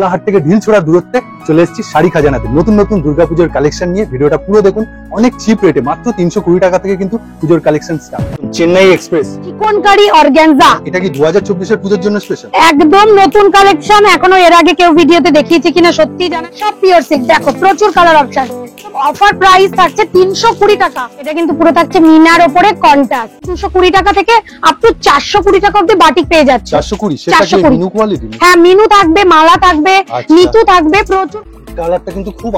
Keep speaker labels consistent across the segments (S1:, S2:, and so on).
S1: কোলাহাট থেকে ঢিলছোড়া দূরত্বে চলে এসেছি শাড়ি খাজানাতে নতুন নতুন দুর্গাপুজোর কালেকশন নিয়ে। ভিডিওটা পুরো দেখুন, অনেক চিপ রেটে মাত্র 320 টাকা থেকে কিন্তু পুজোর collection start. Chennai express
S2: chikankari organza,
S1: এটা কি 2024 এর পুজোর জন্য স্পেশাল?
S2: একদম নতুন কালেকশন, এখনো এর আগে কেউ ভিডিওতে দেখিয়েছে কিনা সত্যি জানা। সব পিওর সিল্ক, দেখো প্রচুর কালার অপশন। অফার প্রাইস থাকছে 320 টাকা। এটা কিন্তু পুরো থাকছে মিনার উপরে কন্ট্রাস্ট। 220 টাকা থেকে আপ টু 420 টাকা অবধি বাটিক পেয়ে যাচ্ছে।
S1: 420 সেটা কি মিনু কোয়ালিটি?
S2: হ্যাঁ, মিনু থাকবে, মালা থাকবে, নিতু থাকবে, প্রচুর।
S1: কালারটা কিন্তু খুব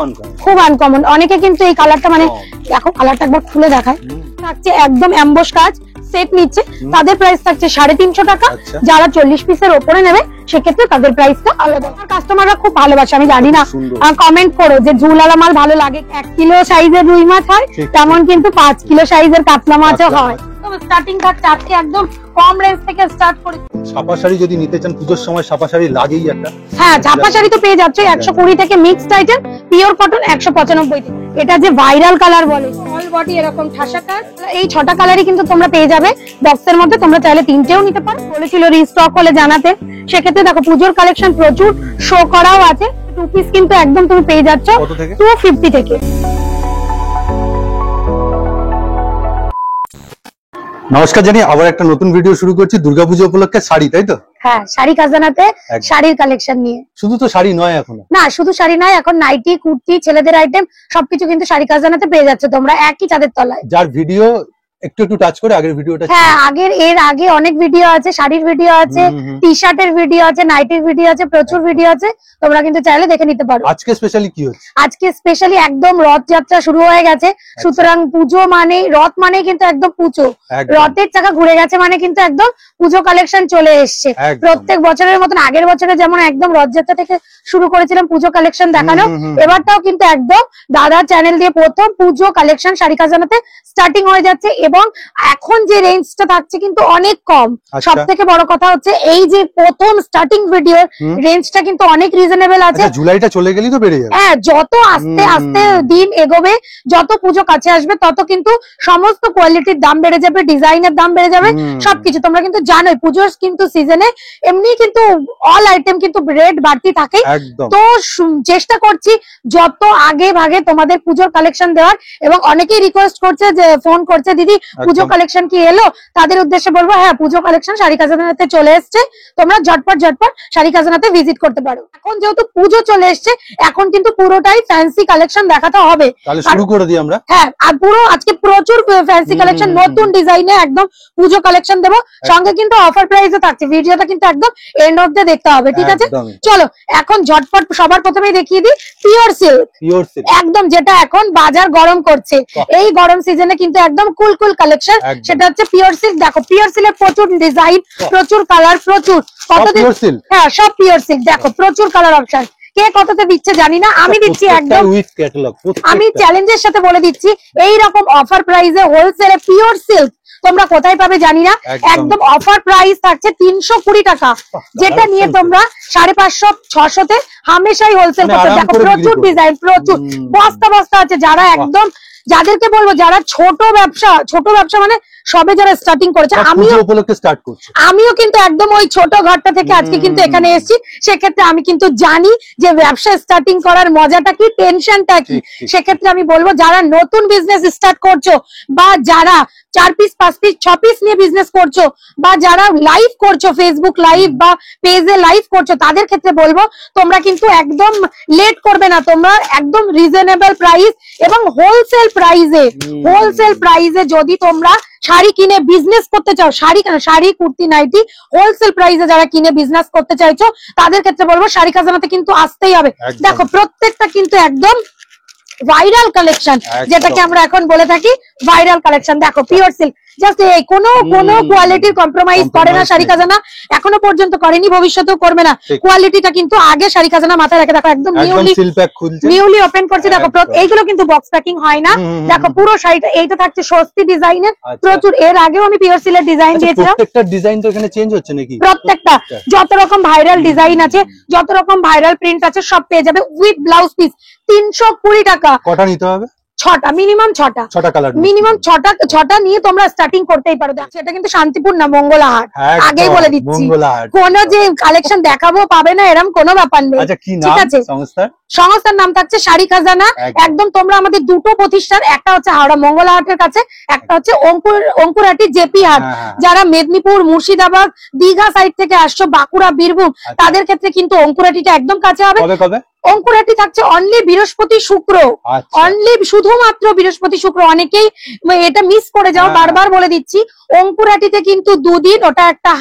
S2: আনকমন। অনেকে কিন্তু এই কালারটা মানে দেখো, কালারটা একবার খুলে দেখায়। থাকছে একদম এমবস কাজ সেট নিচ্ছে, তাদের প্রাইস থাকছে 350 টাকা। যারা 40 পিসের উপরে নেবে সেক্ষেত্রে তাদের প্রাইসটা আলাদা। কাস্টমাররা খুব ভালোবাসে, আমি জানি না, কমেন্ট করো যে ঝুলালা মাল ভালো লাগে। 1 কিলো সাইজের রুই মাছ হয়, তেমন কিন্তু 5 কিলো সাইজের কাতলা মাছও হয়। স্টার্টিং থাকছে আজকে একদম কম রেঞ্জ থেকে স্টার্ট করে।
S1: ছাপা শাড়ি যদি নিতে চান পুজোর সময় ছাপা শাড়ি লাগেই একটা।
S2: হ্যাঁ, ছাপা শাড়ি তো পেয়ে যাচ্ছে 120 থেকে মিক্সড আইটেম, পিওর কটন 195 থেকে। এটা যে ভাইরাল কালার বলে, অল বডি এরকম ঠাসা কাজ। এই 6টা কালারই কিন্তু তোমরা পেয়ে যাবে বক্সের মধ্যে। তোমরা চাইলে 3টেও নিতে পারো, বলেছিল রিস্টক হলে জানাতে। সেক্ষেত্রে দেখো পুজোর কালেকশন প্রচুর শো করাও আছে। 2 পিস কিন্তু একদম তুমি পেয়ে যাচ্ছ 250 থেকে।
S1: নমস্কার জানি, আবার একটা নতুন ভিডিও শুরু করছি দুর্গাপুজো উপলক্ষে শাড়ি, তাই তো?
S2: হ্যাঁ, শাড়ি খাজানাতে শাড়ির কালেকশন নিয়ে।
S1: শুধু তো শাড়ি নয় এখন,
S2: না শুধু শাড়ি নয়, এখন নাইটি, কুর্তি, ছেলেদের আইটেম সবকিছু কিন্তু শাড়ি খাজানাতে পেয়ে যাচ্ছে তোমরা একই চাঁদের তলায়।
S1: যার ভিডিও একটু টাচ করে আগের ভিডিওটা।
S2: হ্যাঁ, এর আগে অনেক ভিডিও আছে, শাড়ির ভিডিও আছে, টি শার্টের ভিডিও আছে, নাইটির ভিডিও আছে, প্রচুর ভিডিও আছে। তোমরা কিন্তু চাইলে দেখে নিতে পারো।
S1: আজকে স্পেশালি কি হচ্ছে?
S2: আজকে স্পেশালি একদম রথযাত্রা শুরু হয়ে গেছে, সুতরাং পুজো মানে রথ মানে কিন্তু একদম পুজো। রথের চাকা ঘুরে গেছে মানে কিন্তু একদম পুজো কালেকশন চলে এসছে। প্রত্যেক বছরের মতন আগের বছরে যেমন একদম রথযাত্রা থেকে শুরু করেছিলাম পুজো কালেকশন দেখানো, এবারটাও কিন্তু একদম দাদা চ্যানেল দিয়ে প্রথম পুজো কালেকশন শাড়ি খাজানাতে স্টার্টিং হয়ে যাচ্ছে। এবং এখন যে রেঞ্জটা থাকছে কিন্তু অনেক কম। সব থেকে বড় কথা হচ্ছে এই যে প্রথম স্টার্টিং ভিডিওর রেঞ্জটা কিন্তু অনেক রিজনেবল আছে।
S1: জুলাইটা চলে গেলেই তো বেড়ে যাবে।
S2: হ্যাঁ, যত আস্তে আস্তে দিন এগোবে, যত পুজো কাছে আসবে, তত কিন্তু সমস্ত কোয়ালিটির দাম বেড়ে যাবে, ডিজাইনের দাম বেড়ে যাবে, সবকিছু। তোমরা কিন্তু জানোই পুজোর কিন্তু সিজনে এমনি কিন্তু অল আইটেম কিন্তু রেট বাড়তি থাকে। তো চেষ্টা করছি যত আগে ভাগে তোমাদের পুজোর কালেকশন দেওয়ার। এবং অনেকেই রিকোয়েস্ট করছে, যে ফোন করছে, দিদি পুজো কালেকশন কি এলো? তাদের উদ্দেশ্যে বলবো, হ্যাঁ পুজো কালেকশন শাড়ি খাজানাতে চলে এসছে। তোমরা ঝটপট শাড়ি খাজানাতে ভিজিট করতে পারো। এখন যেহেতু পুজো চলে এসছে, এখন কিন্তু পুরোটাই ফ্যান্সি কালেকশন দেখাতে হবে।
S1: তাহলে শুরু করে দিই আমরা।
S2: হ্যাঁ, আর পুরো আজকে প্রচুর ফ্যান্সি কালেকশন, নতুন ডিজাইনে একদম পুজো কালেকশন দেবো। সঙ্গে কিন্তু অফার প্রাইসে থাকছে। ভিডিওটা কিন্তু একদম এন্ড অফ দ্য দেখতে হবে, ঠিক আছে? চলো এখন ঝটপট সবার প্রথমেই দেখিয়ে দিই পিওর সিল্ক, একদম যেটা এখন বাজার গরম করছে এই গরম সিজনে, কিন্তু একদম কুল কালেকশন। সেটা হচ্ছে পিওর সিল্ক। দেখো পিওর সিল্কের প্রচুর ডিজাইন, প্রচুর কালার, প্রচুর। হ্যাঁ, সব পিওর সিল্ক। দেখো প্রচুর কালার অপশন। কে কততে দিচ্ছে জানি না, আমি দিচ্ছি একদম। আমি চ্যালেঞ্জের সাথে বলে দিচ্ছি, এই রকম অফার প্রাইসে হোলসেলে পিওর সিল্ক তোমরা কোথায় পাবে জানি না। একদম অফার প্রাইস থাকছে 320 টাকা, যেটা নিয়ে তোমরা 550-600-তে হামেশাই হোলসেল করতে। দেখো প্রচুর ডিজাইন, প্রচুর বস্তা আছে। যারা একদম, যাদেরকে বলবো যারা ছোট ব্যবসা মানে সবে যারা স্টার্টিং করেছে, আমিও কিন্তু একদম ওই ছোট ঘরটা থেকে আজকে কিন্তু এখানে এসেছি। সেক্ষেত্রে আমি কিন্তু জানি যে ব্যবসা স্টার্টিং করার মজাটা কি, টেনশনটা কি। সেক্ষেত্রে আমি বলবো, যারা নতুন বিজনেস স্টার্ট করছো, বা যারা 4 পিস 5 পিস 6 পিস নিয়ে বিজনেস করছো, বা যারা লাইভ করছো, ফেসবুক লাইভ বা পেজে লাইভ করছো, তাদের ক্ষেত্রে বলবো তোমরা কিন্তু একদম লেট করবে না। তোমরা একদম রিজনেবল প্রাইস এবং হোলসেল প্রাইসে যদি তোমরা শাড়ি কিনে বিজনেস করতে চাও, শাড়ি কুর্তি নাইটি হোলসেল প্রাইসে যারা কিনে বিজনেস করতে চাইছো, তাদের ক্ষেত্রে বলবো শাড়ি খাজানাতে কিন্তু আসতেই হবে। দেখো প্রত্যেকটা কিন্তু একদম ভাইরাল কালেকশন, যেটাকে আমরা এখন বলে থাকি ভাইরাল কালেকশন। দেখো পিওর সিল্ক, জাস্ট এই কোনো কোয়ালিটির কম্প্রোমাইজ করে না শাড়ি খাজানা, এখনো পর্যন্ত করেনি, ভবিষ্যতেও করবে না। কোয়ালিটিটা কিন্তু আগে শাড়ি খাজানা মাথায় রাখে। দেখো একদম নিউলি ওপেন করছি। দেখো এইগুলো কিন্তু বক্স প্যাকিং হয় না। দেখো পুরো শাড়িটা, এইটা থাকছে স্বস্তি ডিজাইনের, প্রচুর। এর আগেও আমি পিওর সিল্কের ডিজাইন দিয়েছিলাম।
S1: প্রত্যেকটা ডিজাইন তো এখানে চেঞ্জ হচ্ছে নাকি?
S2: প্রত্যেকটা যত রকম ভাইরাল ডিজাইন আছে, যত রকম ভাইরাল প্রিন্ট আছে, সব পেয়ে যাবে উইথ ব্লাউজ পিস। 320 টাকা।
S1: কটা নিতে হবে?
S2: 6টা মিনিমাম 6টা
S1: কালার
S2: মিনিমাম 6টা নিয়ে তোমরা স্টার্টিং করতেই পারো। সেটা কিন্তু শান্তিপুর না, মঙ্গলাহাট, আগেই বলে দিচ্ছি। কোনো যে কালেকশন দেখাবো পাবে না এরকম কোনো ব্যাপার নেই।
S1: আচ্ছা, কি নাম
S2: ঠিক আছে, সংস্থার নাম থাকছে শাড়ি খাজানা। একদম তোমরা আমাদের দুটো প্রতিষ্ঠান, একটা হচ্ছে হাওড়া মঙ্গলাহাটের কাছে, একটা হচ্ছে অঙ্কুরহাটি জেপি হাট। যারা মেদিনীপুর, মুর্শিদাবাদ, দীঘা সাইড থেকে আসছো, বাঁকুড়া, বীরভূম, তাদের ক্ষেত্রে কিন্তু অঙ্কুরহাটিটা একদম কাছে হবে। অঙ্কুরহাটি থাকছে অনলি বৃহস্পতি শুক্র, অনলি শুধুমাত্র বৃহস্পতি শুক্র। অনেকেই এটা মিস করে যাও, বারবার বলে দিচ্ছি। অঙ্কুরহাটিতে কিন্তু 2 দিন, ওটা একটা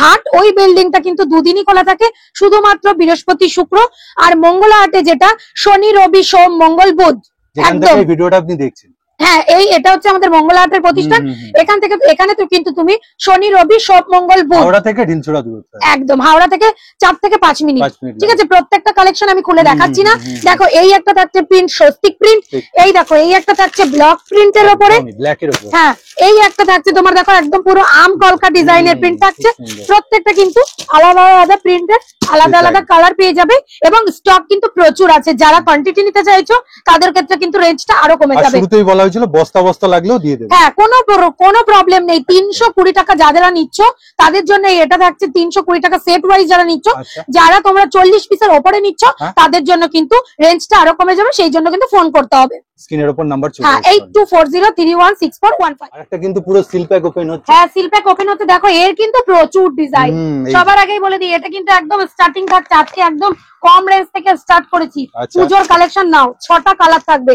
S2: হাট, ওই বিল্ডিংটা কিন্তু 2 দিনই খোলা থাকে, শুধুমাত্র বৃহস্পতি শুক্র। আর মঙ্গলাহাটে যেটা শনি, রবি, সোম, মঙ্গল, বুধ। একদম
S1: ভিডিওটা আপনি দেখছেন,
S2: হ্যাঁ, এটা হচ্ছে আমাদের মঙ্গলাহাটের প্রতিষ্ঠান। এখানে তো কিন্তু তুমি শনি, রবি, সোম, মঙ্গল, বুধ।
S1: হাওড়া থেকে ঢিলছড়া দূরত্ব,
S2: একদম হাওড়া থেকে 4 থেকে 5 মিনিট। ঠিক আছে, প্রত্যেকটা কালেকশন আমি খুলে দেখাচ্ছি না। দেখো, এই একটা থাকছে প্রিন্ট, স্বস্তিক প্রিন্ট। এই দেখো, এই একটা থাকছে ব্লক প্রিন্টের উপরে। হ্যাঁ, এই একটা থাকছে তোমার, দেখো একদম পুরো আম কলকা ডিজাইনের প্রিন্ট থাকছে। প্রত্যেকটা কিন্তু আলাদা আলাদা প্রিন্টের, আলাদা আলাদা কালার পেয়ে যাবে, এবং স্টক কিন্তু প্রচুর আছে। যারা কোয়ান্টিটি নিতে চাইছো তাদের ক্ষেত্রে কিন্তু রেঞ্জটা আরো কমে যাবে।
S1: শুরুতেই বলা হয়েছিল বস্তা বস্তা লাগলেও দিয়ে দেব।
S2: হ্যাঁ, কোনো প্রবলেম নেই। 320 টাকা যারা নিচ্ছ তাদের জন্য এটা থাকছে 320 টাকা সেট ওয়াইজ যারা নিচ্ছ। যারা তোমরা 40 পিসের ওপরে নিচ্ছ তাদের জন্য কিন্তু রেঞ্জটা আরো কমে যাবে, সেই জন্য কিন্তু ফোন করতে হবে।
S1: স্ক্রিনের উপর নাম্বার চলে,
S2: হ্যাঁ, 8240316415।
S1: একটা কিন্তু পুরো সিল প্যাক ওপেন হচ্ছে।
S2: হ্যাঁ, সিল প্যাক ওপেন হচ্ছে। দেখো, এর কিন্তু প্রচুর ডিজাইন। সবার আগেই বলে দিই, এটা কিন্তু একদম স্টার্টিং থাকছে। আজকে একদম কম রেঞ্জ থেকে স্টার্ট করেছি। পুজোর কালেকশন নাও, 6টা কালার থাকবে।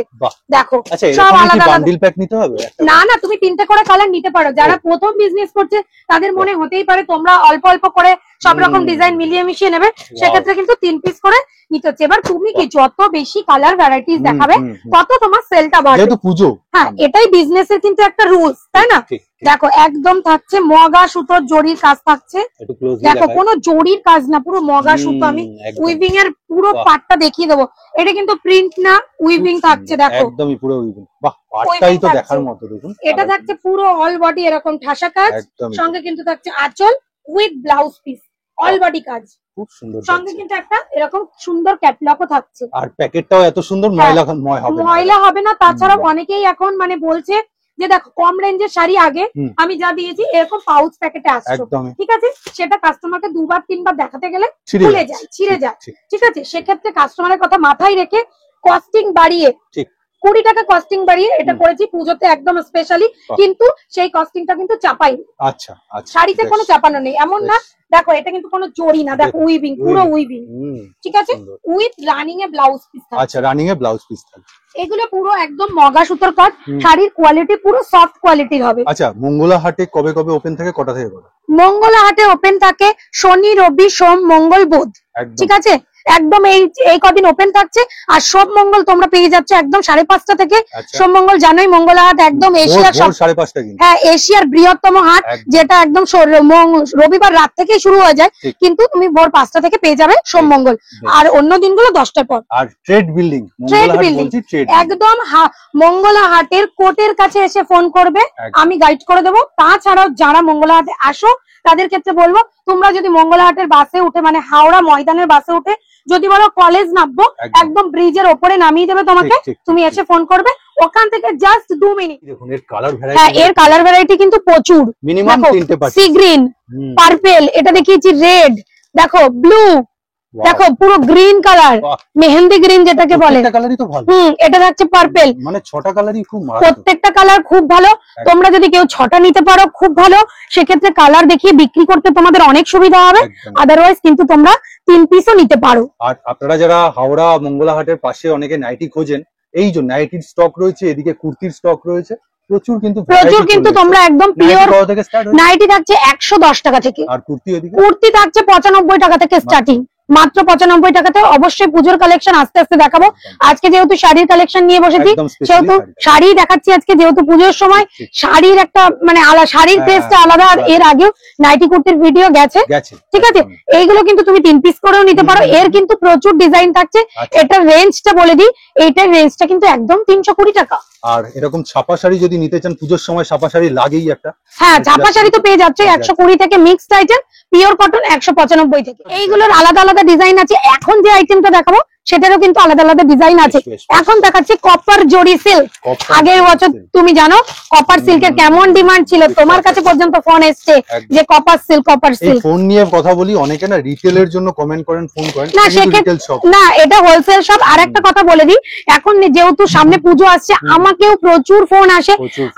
S2: দেখো, সব আলাদা আলাদা।
S1: বান্ডিল প্যাক নিতে হবে
S2: না, তুমি 3টে করে কালার নিতে পারো। যারা প্রথম বিজনেস করছে তাদের মনে হতেই পারে তোমরা অল্প অল্প করে সব রকম ডিজাইন মিলিয়ে মিশিয়ে নেবে, সেক্ষেত্রে কিন্তু 3 পিস করে নিতে হচ্ছে। এবার তুমি কি যত বেশি কালার ভ্যারাইটিস দেখাবে তত তোমার সেলটা বাড়বে।
S1: পুজো, হ্যাঁ,
S2: এটাই বিজনেসের কিন্তু একটা রুলস, তাই না? দেখো, একদম থাকছে মগা সুতোর জরির কাজ থাকছে। দেখো, কোনো জরির কাজ না, পুরো মগা সুতো। আমি উইভিং এর পুরো পার্টটা দেখিয়ে দেবো। এটা কিন্তু প্রিন্ট না, উইভিং থাকছে। দেখো,
S1: একদমই পুরো উইভিং। বাহ, পার্টটাই তো দেখার মতো। দেখুন,
S2: এটা থাকছে পুরো অল বডি এরকম ঠাসা কাজ, সঙ্গে কিন্তু থাকছে আঁচল with blouse piece, all body কাজ। খুব সুন্দর। সঙ্গে কিন্তু একটা এরকম সুন্দর ক্যাটলগও থাকছে।
S1: আর প্যাকেটটাও এত সুন্দর, ময়লা হবে না।
S2: তাছাড়া অনেকেই এখন মানে বলছে যে দেখো, কম রেঞ্জের শাড়ি আগে আমি যা দিয়েছি এরকম পাউচ প্যাকেটে আসছে, ঠিক আছে, সেটা কাস্টমারকে 2বার 3বার দেখাতে গেলে ছিঁড়ে যায়। ঠিক আছে, সেক্ষেত্রে কাস্টমারের কথা মাথায় রেখে কস্টিং বাড়িয়ে 20 টাকা কস্টিং বাড়িয়ে এটা করেছি পুজোতে একদম স্পেশালি। কিন্তু সেই কস্টিংটা কিন্তু চাপাই।
S1: আচ্ছা,
S2: শাড়িতে কোনো চাপানো নেই, এমন না। দেখো, এটা কিন্তু কোনো জরি না, দেখো উইভিং, পুরো উইভিং। ঠিক আছে, with running A blouse piece.
S1: আচ্ছা, রানিং এ ব্লাউজ পিস থাকবে।
S2: এগুলো পুরো একদম মগা সুতোর কাজ। শাড়ির কোয়ালিটি পুরো সফট কোয়ালিটির হবে।
S1: আচ্ছা, মঙ্গলাহাটে কবে কবে ওপেন থাকে, কটা থেকে কটা?
S2: মঙ্গলাহাটে ওপেন থাকে শনি, রবি, সোম, মঙ্গল, বুধ। ঠিক আছে, একদম এই কদিন ওপেন থাকছে। আর সব মঙ্গল তোমরা পেয়ে যাচ্ছ একদম 5:30 থেকে। সোম মঙ্গল জানোই, মঙ্গলাহাট একদম এশিয়ার
S1: 5:30
S2: হ্যাঁ, এশিয়ার বৃহত্তম হাট, যেটা একদম রবিবার রাত থেকে শুরু হয়ে যায়, কিন্তু তুমি ভোর 5টা থেকে পেয়ে যাবে সোম মঙ্গল। আর অন্য দিনগুলো 10টার পর।
S1: আর ট্রেড বিল্ডিং
S2: একদম মঙ্গলাহাটের কোর্টের কাছে এসে ফোন করবে, আমি গাইড করে দেবো। তাছাড়াও যারা মঙ্গলাহাটে আসো তাদের ক্ষেত্রে বলবো, তোমরা যদি মঙ্গলাহাটের বাসে উঠে, মানে হাওড়া ময়দানের বাসে উঠে যদি বলো কলেজ নামবো, একদম ব্রিজের ওপরে নামিয়ে দেবে তোমাকে। তুমি এসে ফোন করবে, ওখান থেকে জাস্ট 2 মিনিট। হ্যাঁ, এর কালার ভ্যারাইটি কিন্তু প্রচুর।
S1: মিনিমাম 3টে পাচ্ছি।
S2: সি গ্রিন, পার্পল, এটা দেখিয়েছি রেড, দেখো ব্লু, দেখো পুরো গ্রিন কালার, মেহেন্দি গ্রিন যেটাকে বলে। এটা থাকছে পার্পল।
S1: মানে 6টা কালারই খুব ভালো,
S2: প্রত্যেকটা কালার খুব ভালো। তোমরা যদি কেউ 6টা নিতে পারো খুব ভালো, সেক্ষেত্রে কালার দেখিয়ে বিক্রি করতে তোমাদের অনেক সুবিধা হবে। আদারওয়াইজ কিন্তু তোমরা 3 পিসও নিতে পারো।
S1: আর আপনারা যারা হাওড়া মঙ্গলাহাটের পাশে অনেকে নাইটি খোঁজেন, এই যে নাইটির স্টক রয়েছে, এদিকে কুর্তির স্টক রয়েছে প্রচুর, কিন্তু
S2: তোমরা একদম পিওর নাইটি থাকছে 110 টাকা থেকে।
S1: আর
S2: কুর্তি থাকছে 95 টাকা থেকে স্টার্টিং, মাত্র 95 টাকাতে। অবশ্যই পুজোর কালেকশন আস্তে আস্তে দেখাবো। আজকে যেহেতু শাড়ির কালেকশন নিয়ে বসেছি, সেহেতু শাড়ি দেখাচ্ছি আজকে, যেহেতু পুজোর সময় শাড়ির একটা মানে শাড়ির টেস্টটা আলাদা। আর এর আগেও নাইটি কুর্তির ভিডিও গেছে, ঠিক আছে। এইগুলো কিন্তু তুমি 3 পিস করেও নিতে পারো। এর কিন্তু প্রচুর ডিজাইন থাকছে। এটার রেঞ্জটা বলে দিই, এইটার রেঞ্জটা কিন্তু একদম 320 টাকা।
S1: আর এরকম ছাপা শাড়ি যদি নিতে চান, পুজোর সময় ছাপা শাড়ি লাগেই একটা।
S2: হ্যাঁ, ছাপা শাড়ি তো পেয়ে যাচ্ছে 120 থেকে, মিক্সড আইটেম পিওর কটন 195 থেকে। এইগুলোর আলাদা আলাদা ডিজাইন আছে। এখন যে আইটেমটা দেখাবো সেটারও কিন্তু আলাদা আলাদা ডিজাইন আছে। এখন দেখাচ্ছি কপার জরি সিল্ক। আগের বছর তুমি জানো কপার সিল্কের কেমন ডিমান্ড ছিল, তোমার কাছে পর্যন্ত ফোন এসছে যে copper silk copper silk.
S1: Phone নিয়ে কথা বলি, অনেকে না রিটেলের জন্য কমেন্ট করেন, ফোন করেন,
S2: না
S1: রিটেল শপ
S2: না, এটা হোলসেল শপ। আর একটা কথা বলে দিই, এখন যেহেতু সামনে পুজো আসছে, আমাকেও প্রচুর ফোন আসে।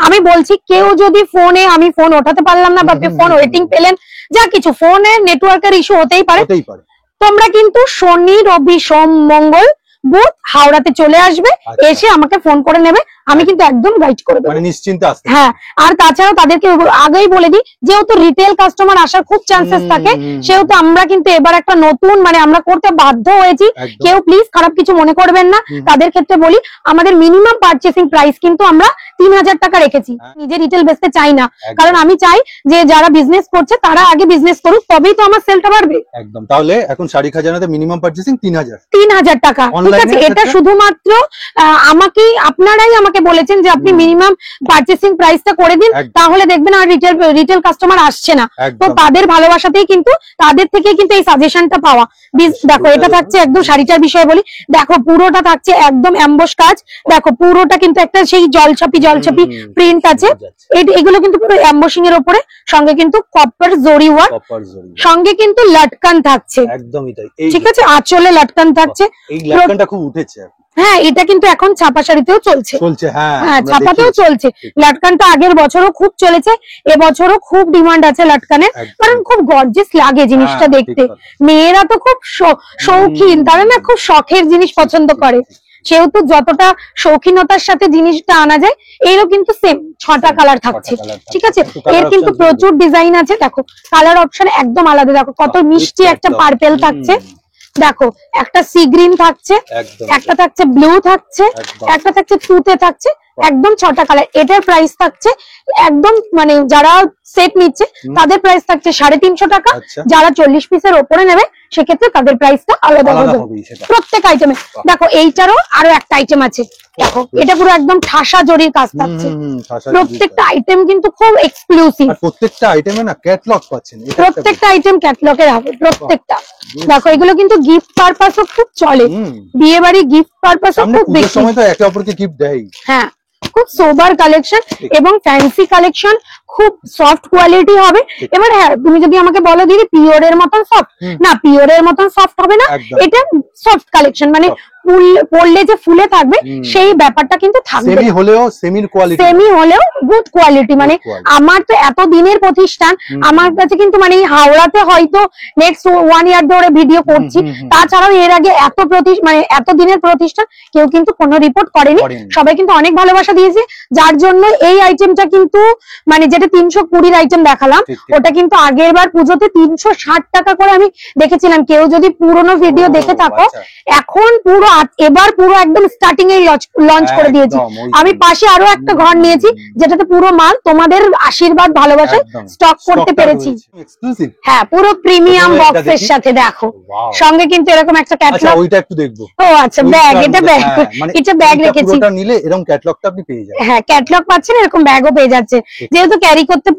S2: আমি বলছি কেউ যদি ফোনে আমি ফোন ওঠাতে পারলাম না বা ফোন ওয়েটিং পেলেন, যা কিছু ফোনের নেটওয়ার্কের ইস্যু হতেই পারে, তোমরা কিন্তু শনি রবি সোম মঙ্গল বুধ হাওড়াতে চলে আসবে, এসে আমাকে ফোন করে নেবে, আমি কিন্তু একদম গাইড করে দেবো,
S1: মানে নিশ্চিন্তে আসতে।
S2: হ্যাঁ, আর তাছাড়াও তাদেরকে আগেই বলে দিই, যেহেতু রিটেল কাস্টমার আসার খুব চান্সেস থাকে, সেহেতু আমরা কিন্তু এবার একটা নতুন মানে আমরা করতে বাধ্য হয়েছি। কেউ প্লিজ খারাপ কিছু মনে করবেন না। তাদের ক্ষেত্রে বলি, আমাদের মিনিমাম পারচেসিং প্রাইস কিন্তু আমরা 3000 টাকা রেখেছি। নিজে রিটেল বেচতে চাই না, কারণ আমি চাই যে যারা বিজনেস করছে তারা আগে বিজনেস করুক, তবেই তো আমার সেলটা বাড়বে।
S1: একদম। তাহলে এখন শাড়ি খাজানাতে মিনিমাম পারচেসিং 3000
S2: টাকা, ঠিক আছে? এটা শুধুমাত্র আপনারাই আমাকে বলেছেন যে আপনি মিনিমাম পারচেসিং প্রাইসটা করে দিন, তাহলে দেখবেন আর রিটেল কাস্টমার আসছে না। তো তাদের ভালোবাসাতেই কিন্তু, তাদের থেকে কিন্তু এই সাজেশনটা পাওয়া। দেখো, এটা থাকছে একদম শাড়িটার বিষয়ে বলি, দেখো পুরোটা থাকছে একদম এমবস কাজ, দেখো পুরোটা কিন্তু একটা সেই জলছাপি প্রিন্ট আছে। এগুলো কিন্তু পুরো এমবসিং এর উপরে, সঙ্গে কিন্তু কপার জরি ওয়ার্ক, সঙ্গে কিন্তু লটকান থাকছে, একদমই তাই, ঠিক আছে? আঁচলে লটকান থাকছে, এই লটকানটা খুব উঠেছে। হ্যাঁ, এটা কিন্তু এখন ছাপা শাড়িতেও চলছে, হ্যাঁ ছাপাতেও চলছে। লটকানটা আগের বছরও খুব চলেছে, এবছরও খুব ডিমান্ড আছে লটকানের, কারণ খুব গর্জিয়াস লাগে জিনিসটা দেখতে। মেয়েরা তো খুব শৌখিন, তারা না খুব শখের জিনিস পছন্দ করে, সেহেতু যতটা শৌখিনতার সাথে জিনিসটা আনা যায়। এরও কিন্তু সেম 6টা কালার থাকছে, ঠিক আছে? এর কিন্তু প্রচুর ডিজাইন আছে। দেখো কালার অপশন একদম আলাদা, দেখো কত মিষ্টি একটা পার্পেল থাকছে, দেখো একটা সি গ্রিন থাকছে, একটা থাকছে ব্লু থাকছে, একটা থাকছে তুতে থাকছে, একদম 6টা কালার। এটার প্রাইস থাকছে একদম মানে যারা সেট নিচ্ছে তাদের প্রাইস থাকছে 350 টাকা, যারা 40 পিসের ওপরে নেবে সেক্ষেত্রে তাদের প্রাইসটা আলাদা হবে প্রত্যেক আইটেমে। দেখো এইটারও আরো একটা আইটেম আছে, দেখো এটা পুরো একদম ঠাসা জরির কাজ থাকছে, প্রত্যেকটা আইটেম কিন্তু খুব এক্সক্লুসিভ,
S1: প্রত্যেকটা আইটেমে না ক্যাটালগ পাচ্ছেন,
S2: প্রত্যেকটা আইটেম ক্যাটালগের হবে প্রত্যেকটা। দেখো এগুলো কিন্তু গিফট পারপাসও খুব চলে, বিয়ে বাড়ি গিফট পারপাসও খুব বেশি,
S1: সময় তো একে অপরকে গিফট দেয়।
S2: হ্যাঁ, খুব সোবার কালেকশন এবং ফ্যান্সি কালেকশন, খুব সফট কোয়ালিটি হবে। এবার হ্যাঁ, তুমি যদি আমাকে বলো দিদি পিওরের মতন সফট, না পিওরের মতন সফট হবে না, এটা সফট কালেকশন, মানে পড়লে যে ফুলে থাকবে সেই ব্যাপারটা কিন্তু থাকবে,
S1: সেমি হলেও সেমির কোয়ালিটি,
S2: সেমি হলেও গুড কোয়ালিটি। মানে আমার তো এত দিনের প্রতিষ্ঠান, আমার কাছে কিন্তু মানে হাওড়াতে হয়তো নেক্সট 1 ইয়ার ধরে ভিডিও করছি, তাছাড়াও এর আগে মানে এত দিনের প্রতিষ্ঠান কেউ কিন্তু কোনো রিপোর্ট করেনি, সবাই কিন্তু অনেক ভালোবাসা দিয়েছে, যার জন্য এই আইটেমটা কিন্তু মানে যেটা 320 আইটেম দেখালাম, ওটা কিন্তু আগের বার পুজোতে 360 টাকা করে আমি দেখেছিলাম। কেউ যদি পুরোনো ভিডিও দেখে থাকো, এখন পুরো এবার পুরো একদম স্টার্টিং এই লঞ্চ করে দিয়েছি। আমি পাশে আরো একটা ঘর নিয়েছি যেটাতে পুরো মাল তোমাদের আশীর্বাদ ভালোবাসায় স্টক করতে পেরেছি। হ্যাঁ, পুরো প্রিমিয়াম বক্সের সাথে দেখো, সঙ্গে কিন্তু এরকম একটা ক্যাটালগ, ওইটা একটু দেখবো। ও আচ্ছা, ব্যাগ, এটা ব্যাগ, এটা ব্যাগ রেখেছি,
S1: পুরোটা নিলে এরকম ক্যাটালগটা আপনি পেয়ে যাবেন।
S2: হ্যাঁ, ক্যাটালগ পাচ্ছেন, এরকম ব্যাগও পেয়ে যাচ্ছে, যেহেতু ক্যারি করতে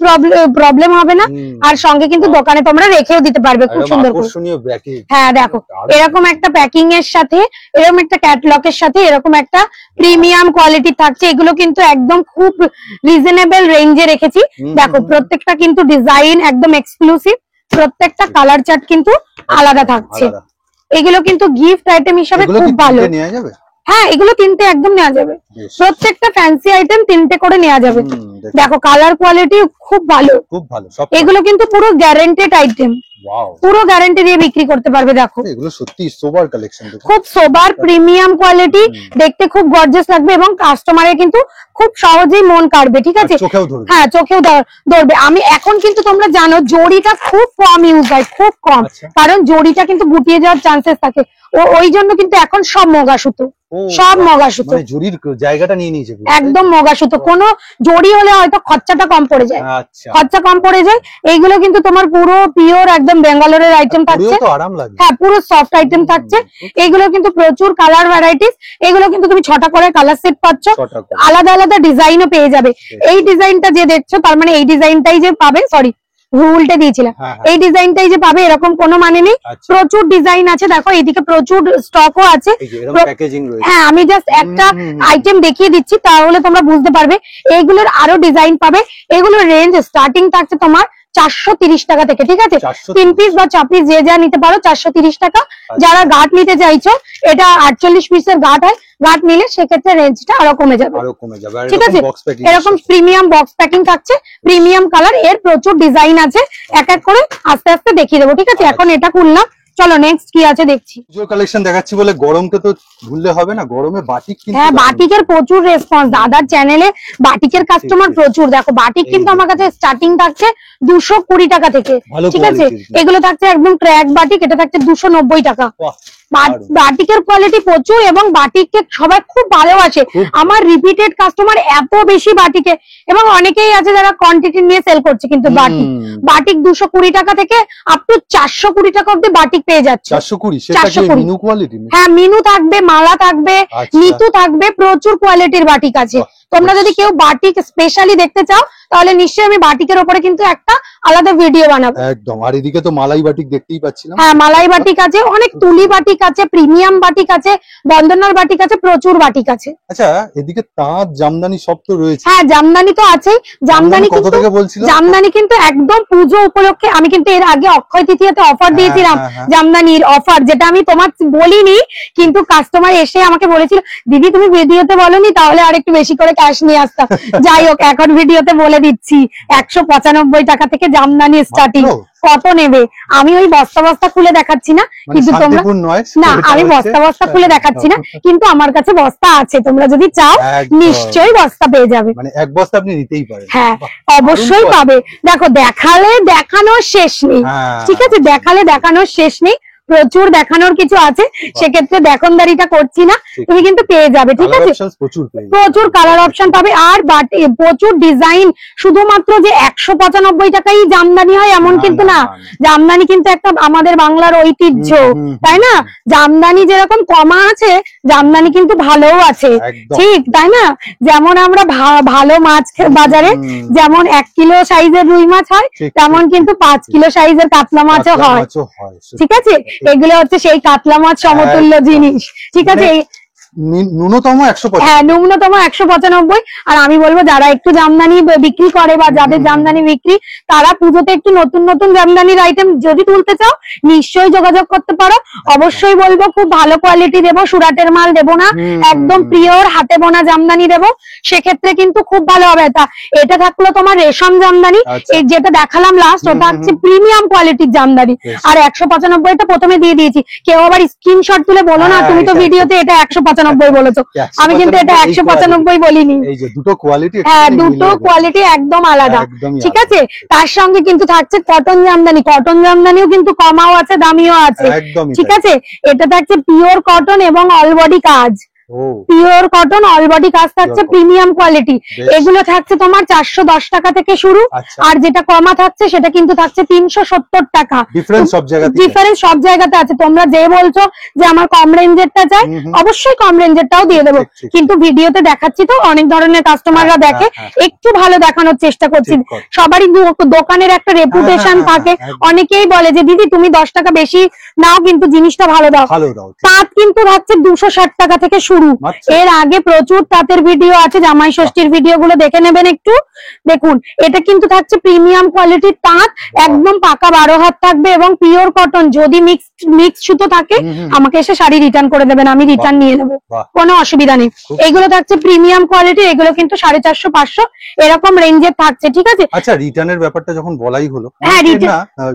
S2: প্রবলেম হবে না, আর সঙ্গে কিন্তু দোকানে তোমরা রেখেও দিতে পারবে খুব সুন্দর করে। হ্যাঁ দেখো, এরকম একটা প্যাকিং এর সাথে, এরকম একটা ক্যাটালগের সাথে এরকম একটা প্রিমিয়াম কোয়ালিটি থাকছে। এগুলো কিন্তু একদম খুব রিজনেবল রেঞ্জে রেখেছি। দেখো প্রত্যেকটা কিন্তু ডিজাইন একদম এক্সক্লুসিভ, প্রত্যেকটা কালার চার্ট কিন্তু আলাদা থাকছে। এগুলো কিন্তু গিফট আইটেম হিসাবে খুব ভালো। হ্যাঁ, এগুলো 3টে একদম নেওয়া যাবে, প্রত্যেকটা ফ্যান্সি আইটেম 3টে করে নেওয়া যাবে। দেখো কালার কোয়ালিটি খুব ভালো, খুব ভালো। এগুলো কিন্তু পুরো গ্যারান্টেড আইটেম, পুরো গ্যারান্টি দিয়ে বিক্রি করতে পারবে। দেখো
S1: এগুলো সত্যি সোবার কালেকশন,
S2: খুব সোবার প্রিমিয়াম কোয়ালিটি, দেখতে খুব গর্জিয়াস লাগবে এবং কাস্টমারের কিন্তু খুব সহজেই মন কাড়বে, ঠিক আছে? হ্যাঁ, চোখেও ধরবে। আমি এখন কিন্তু তোমরা জানো জড়িটা খুব কম ইউজ হয়, খুব কম, কারণ জড়িটা কিন্তু গুটিয়ে যাওয়ার চান্সেস থাকে, ওই জন্য কিন্তু এখন সব মগা সুতো, সব মগা সুতো,
S1: জড়ির জায়গাটা নিয়ে নিয়েছে
S2: একদম মগা সুতো। কোনো জড়ি হলে হয়তো খরচাটা কম পড়ে যায়, খরচা কম পড়ে যায়। এইগুলো কিন্তু তোমার পুরো পিওর একদম বেঙ্গালোরের আইটেম থাকছে, হ্যাঁ পুরো সফট আইটেম থাকছে। এইগুলো কিন্তু প্রচুর কালার ভ্যারাইটিস, এগুলো কিন্তু তুমি 6টা করে কালার সেট পাচ্ছ, আলাদা আলাদা ডিজাইনও পেয়ে যাবে। এই ডিজাইনটা যে দেখছো তার মানে এই ডিজাইনটাই যে পাবে, সরি উল্টে দিয়েছিলাম।
S1: হ্যাঁ,
S2: এই ডিজাইনটাই যে পাবে এরকম কোনো মানে নেই,
S1: আচ্ছা,
S2: প্রচুর ডিজাইন আছে। দেখো এইদিকে প্রচুর স্টকও আছে।
S1: এই যে এরকম প্যাকেজিং রয়েছে।
S2: হ্যাঁ, আমি জাস্ট একটা আইটেম দেখিয়ে দিচ্ছি, তাহলে তোমরা বুঝতে পারবে। এইগুলোর আরো ডিজাইন পাবে। এগুলোর রেঞ্জ স্টার্টিং থাকছে তোমার 430 টাকা থেকে, ঠিক আছে? 3 পিস বা 4 পিস যে যা নিতে পারো 430 টাকা। যারা গাঁট নিতে চাইছো, এটা 48 পিসের গাঁট হয়, গাঁট নিলে সেক্ষেত্রে রেঞ্জটা আরো কমে যাবে, ঠিক আছে? এরকম প্রিমিয়াম বক্স প্যাকিং থাকছে, প্রিমিয়াম কালার, এর প্রচুর ডিজাইন আছে। এক এক করে আস্তে আস্তে দেখিয়ে দেবো, ঠিক আছে? এখন এটা খুললাম, চলো নেক্সট কি আছে দেখছি।
S1: পুজোর কালেকশন দেখাচ্ছি বলে গরমকে তো ভুললে হবে না, গরমে বাটিক কিন্তু।
S2: হ্যাঁ, বাটিকের প্রচুর রেসপন্স, দাদার চ্যানেলে বাটিকের কাস্টমার প্রচুর। দেখো বাটিক কিন্তু আমার কাছে স্টার্টিং থাকছে 220 টাকা থেকে, ঠিক আছে? এগুলো থাকছে একদম ট্র্যাক বাটিক, এটা থাকছে 290 টাকা। বাটিকের কোয়ালিটি প্রচুর এবং বাটিককে সবাই খুব ভালোবাসে। আমার রিপিটেড কাস্টমার এত বেশি বাটিকে, এবং অনেকেই আছে যারা কোয়ান্টিটি নিয়ে সেল করছে। কিন্তু বাটিক 220 টাকা থেকে আপ টু 420 টাকা অব্দি বাটিক পেয়ে যাচ্ছে।
S1: 420, সেটা কি মিনু কোয়ালিটি?
S2: হ্যাঁ, মিনু থাকবে, মালা থাকবে, নিতু থাকবে, প্রচুর কোয়ালিটির বাটিক আছে। তোমরা যদি কেউ বাটিক স্পেশালি দেখতে চাও, তাহলে নিশ্চয়ই আমি বাটিকের উপরে কিন্তু একটা আলাদা ভিডিও বানাবো।
S1: একদম। আর এদিকে তো মালাই বাটিক দেখতেই পাচ্ছিলাম।
S2: হ্যাঁ, মালাই বাটিক আছে, অনেক তুলি বাটিক আছে, প্রিমিয়াম বাটিক আছে, বন্দনার বাটিক আছে, প্রচুর বাটিক আছে।
S1: আচ্ছা, এদিকে তাঁত জামদানি সব তো রয়েছে।
S2: হ্যাঁ, জামদানি তো আছেই। জামদানি
S1: কত থেকে বলছিল?
S2: জামদানি কিন্তু একদম পুজো উপলক্ষে, আমি কিন্তু এর আগে অক্ষয় তৃতীয়াতে অফার দিয়েছিলাম জামদানির অফার, যেটা আমি তোমার বলিনি, কিন্তু কাস্টমার এসে আমাকে বলেছিল দিদি তুমি ভিডিওতে বলনি, তাহলে আর একটু বেশি করে ক্যাশ নিয়ে আসতাম। যাই হোক, এখন ভিডিওতে বলে দিচ্ছি 195 টাকা থেকে জামদানি স্টার্টিং। কত নেবে? আমি ওই বস্তা বস্তা খুলে দেখাচ্ছি না, কিন্তু তোমরা না, আমি বস্তা বস্তা খুলে দেখাচ্ছি না, কিন্তু আমার কাছে বস্তা আছে। তোমরা যদি চাও নিশ্চয়ই বস্তা পেয়ে যাবে।
S1: মানে এক বস্তা আপনি নিতেই পারেন।
S2: হ্যাঁ, অবশ্যই পাবে। দেখো, দেখালে দেখানোর শেষ নেই, ঠিক আছে? দেখালে দেখানোর শেষ নেই, প্রচুর দেখানোর কিছু আছে। সেক্ষেত্রে দেখনদারিটা করছি না, তুমি কিন্তু পেয়ে যাবে, ঠিক আছে? প্রচুর কালার অপশন পাবে, আর প্রচুর ডিজাইন। শুধুমাত্র যে 195 টাকাই জামদানি হয় এমন কিন্তু না। জামদানি কিন্তু একটা আমাদের বাংলার ঐতিহ্য, তাই না? জামদানি যেরকম কমা আছে, জামদানি কিন্তু ভালোও আছে, ঠিক তাই না? যেমন আমরা ভালো মাছ বাজারে যেমন 1 কিলো সাইজের রুই মাছ হয়, তেমন কিন্তু 5 কিলো সাইজের কাতলা মাছও হয়, ঠিক আছে? এগুলো হচ্ছে সেই কাতলা মাছ সমতুল্য জিনিস, ঠিক আছে?
S1: ন্যূনতম 195।
S2: হ্যাঁ, ন্যূনতম 195। আর আমি বলবো যারা একটু জামদানি বিক্রি করে বা যাদের জামদানি বিক্রি, তারা পুজোতে একটু নতুন নতুন জামদানির আইটেম যদি তুলতে চাও, নিশ্চয়ই যোগাযোগ করতে পারো। অবশ্যই বলবো খুব ভালো কোয়ালিটি দেবো, সুরাটের মাল দেবো না, একদম পিওর হাতে বোনা জামদানি দেবো। সেক্ষেত্রে কিন্তু খুব ভালো হবে। তা এটা থাকলো তোমার রেশম জামদানি, যেটা দেখালাম লাস্ট, ওটা হচ্ছে প্রিমিয়াম কোয়ালিটির জামদানি। আর 195টা প্রথমে দিয়ে দিয়েছি। কেউ আবার স্ক্রিনশট তুলে বলো না তুমি তো ভিডিওতে এটা 195 বলেছো, আমি কিন্তু এটা 195 বলিনি।
S1: এই যে দুটো কোয়ালিটি,
S2: হ্যাঁ, দুটো কোয়ালিটি একদম আলাদা, ঠিক আছে? তার সঙ্গে কিন্তু থাকছে কটন জামদানি। কটন জামদানিও কিন্তু কমাও আছে, দামিও আছে, ঠিক আছে? এটা থাকছে পিওর কটন এবং অল বডি কাজ। পিওর কটন অল বডি কাজ থাকছে, প্রিমিয়াম কোয়ালিটি। এগুলো থাকছে তোমার 410 টাকা থেকে শুরু, আর যেটা কমা থাকছে সেটা কিন্তু থাকছে 370 টাকা।
S1: ডিফারেন্স
S2: সব জায়গাতে আছে। তোমরা যে বলছো যে আমার কম রেঞ্জেরটা চাই, অবশ্যই কম রেঞ্জেরটাও দিয়ে দেবো, কিন্তু ভিডিওতে দেখাচ্ছি তো অনেক ধরনের কাস্টমাররা দেখে, একটু ভালো দেখানোর চেষ্টা করছি। সবারই দোকানের একটা রেপুটেশন থাকে। অনেকেই বলে যে দিদি তুমি 10 টাকা বেশি নাও, কিন্তু জিনিসটা ভালো দাও। তাঁত কিন্তু থাকছে 260 টাকা থেকে শুরু। এর আগে প্রচুর তাঁতের ভিডিও আছে, জামাই ষষ্ঠীর ভিডিও গুলো দেখে নেবেন একটু। দেখুন, এটা কিন্তু থাকছে প্রিমিয়াম কোয়ালিটির তাঁত, একদম পাকা 12 হাত থাকবে এবং পিওর কটন। যদি মিক্স সুতো থাকে আমাকে এসে শাড়ি রিটার্ন করে দেবেন, আমি রিটার্ন নিয়ে নেবো, কোনো অসুবিধা নেই। এগুলো থাকছে প্রিমিয়াম কোয়ালিটি, এগুলো কিন্তু 450-500 এরকম রেঞ্জের থাকছে, ঠিক আছে?
S1: আচ্ছা, রিটার্নের ব্যাপারটা যখন বলাই হলো,
S2: হ্যাঁ,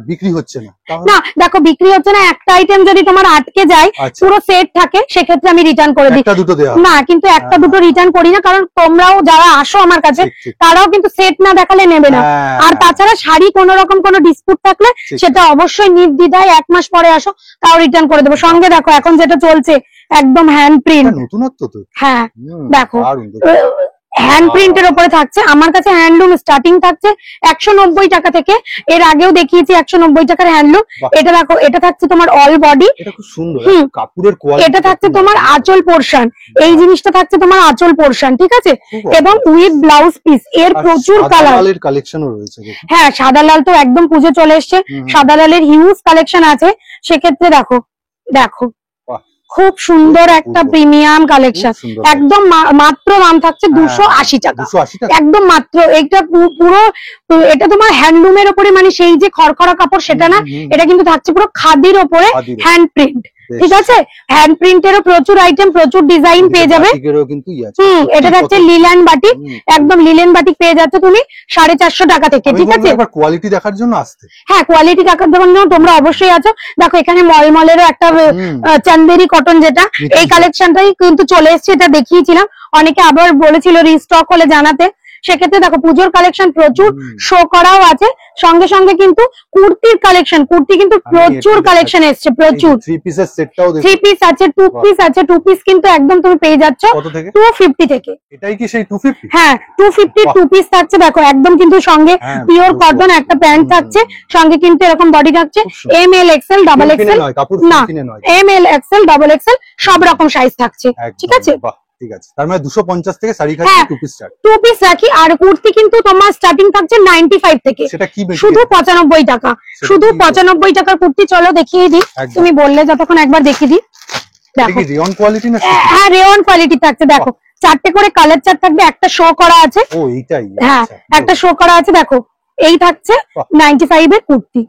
S1: বিক্রি হচ্ছে না।
S2: না, দেখো বিক্রি হচ্ছে না। একটা আইটেম যদি তোমার আটকে যায়, পুরো সেট থাকে, সেক্ষেত্রে আমি রিটার্ন করে দিই। না, কিন্তু একটা দুটো রিটার্ন করি না, কারণ তোমরাও যারা আসো আমার কাছে, তারাও কিন্তু সেট না দেখালে নেবে না। আর তাছাড়া শাড়ি কোনো রকম কোনো ডিসপুট থাকলে সেটা অবশ্যই নির্দ্বিধায় 1 মাস পরে আসো, তাও রিটার্ন করে দেবো। সঙ্গে দেখো এখন যেটা চলছে একদম হ্যান্ড প্রিন্ট,
S1: নতুনত্ব তো।
S2: হ্যাঁ, দেখো হ্যান্ড প্রিন্টের উপরে থাকছে। আমার কাছে হ্যান্ডলুম স্টার্টিং থাকছে 190 টাকা থেকে, এর আগেও দেখিয়েছি 190 টাকার হ্যান্ডলুম। এটা দেখো, এটা থাকছে তোমার অল বডি,
S1: এটা খুব সুন্দর কাপড়ের কোয়ালিটি।
S2: এটা থাকছে তোমার আঁচল পোরশন, এই জিনিসটা থাকছে তোমার আঁচল পোরশন, ঠিক আছে, এবং উইথ ব্লাউজ পিস। এর প্রচুর কালারের
S1: কালেকশনও রয়েছে।
S2: হ্যাঁ, সাদা লাল তো একদম পুজো চলে এসছে, সাদা লালের হিউজ কালেকশন আছে। সেক্ষেত্রে দেখো দেখো খুব সুন্দর একটা প্রিমিয়াম কালেকশন, একদম মাত্র দাম থাকছে 280 টাকা, একদম মাত্র। এটা পুরো, এটা তোমার হ্যান্ডলুমের উপরে, মানে সেই যে খড়খড়া কাপড় সেটা না, এটা কিন্তু থাকছে পুরো খাদির উপরে হ্যান্ড প্রিন্ট, ঠিক আছে। হ্যান্ড প্রিন্টেরও প্রচুর আইটেম, প্রচুর ডিজাইন পেয়ে যাবে। এটা থাকছে লিলেন বাটিক, একদম লিলেন বাটিক পেয়ে যাচ্ছে তুমি 450 টাকা থেকে, ঠিক আছে।
S1: কোয়ালিটি দেখার জন্য আসতে,
S2: হ্যাঁ, কোয়ালিটি দেখার জন্য তোমরা অবশ্যই আছো। দেখো এখানে মলমলেরও একটা চান্দেরি কটন, যেটা এই কালেকশনটাই কিন্তু চলে এসেছে, এটা দেখিয়েছিলাম। অনেকে আবার বলেছিল রিস্টক হলে জানাতে। সেক্ষেত্রে দেখো পুজোর কালেকশন প্রচুর শো করাও আছে, সঙ্গে সঙ্গে কিন্তু কুর্তির কালেকশন, কুর্তি কিন্তু প্রচুর কালেকশন এসছে, প্রচুর।
S1: 3 পিসের সেটটাও দেখো,
S2: 3 পিস আছে, 2 পিস আছে। 2 পিস কিন্তু একদম তুমি পেয়ে যাচ্ছ 250 থেকে।
S1: এটাই কি সেই 250?
S2: হ্যাঁ, 250 2 পিস থাকছে। দেখো একদম কিন্তু সঙ্গে পিওর কটন একটা প্যান্ট থাকছে, সঙ্গে কিন্তু এরকম বডি থাকছে। M L XL double XL না, M L XL double XL সব রকম সাইজ থাকছে, ঠিক আছে।
S1: ঠিক আছে, তার মানে 250 থেকে শাড়ি খালি 2 পিস স্টার্ট,
S2: 2 পিস রাখি। আর কুর্তি কিন্তু তোমার স্টার্টিং থাকছে 95 থেকে,
S1: সেটা কি
S2: শুধু 95 টাকা, শুধু 95 টাকার কুর্তি। চলো দেখিয়ে দিই, তুমি বললে যতক্ষণ একবার দেখিয়ে দিই। দেখো
S1: রেয়ন কোয়ালিটি না?
S2: হ্যাঁ, রেয়ন কোয়ালিটি থাকছে। দেখো 4টে করে কালার চার্ট থাকবে, একটা শো করা আছে।
S1: ও এইটাই,
S2: হ্যাঁ একটা শো করা আছে। দেখো এই থাকছে 95 এর কুর্তি,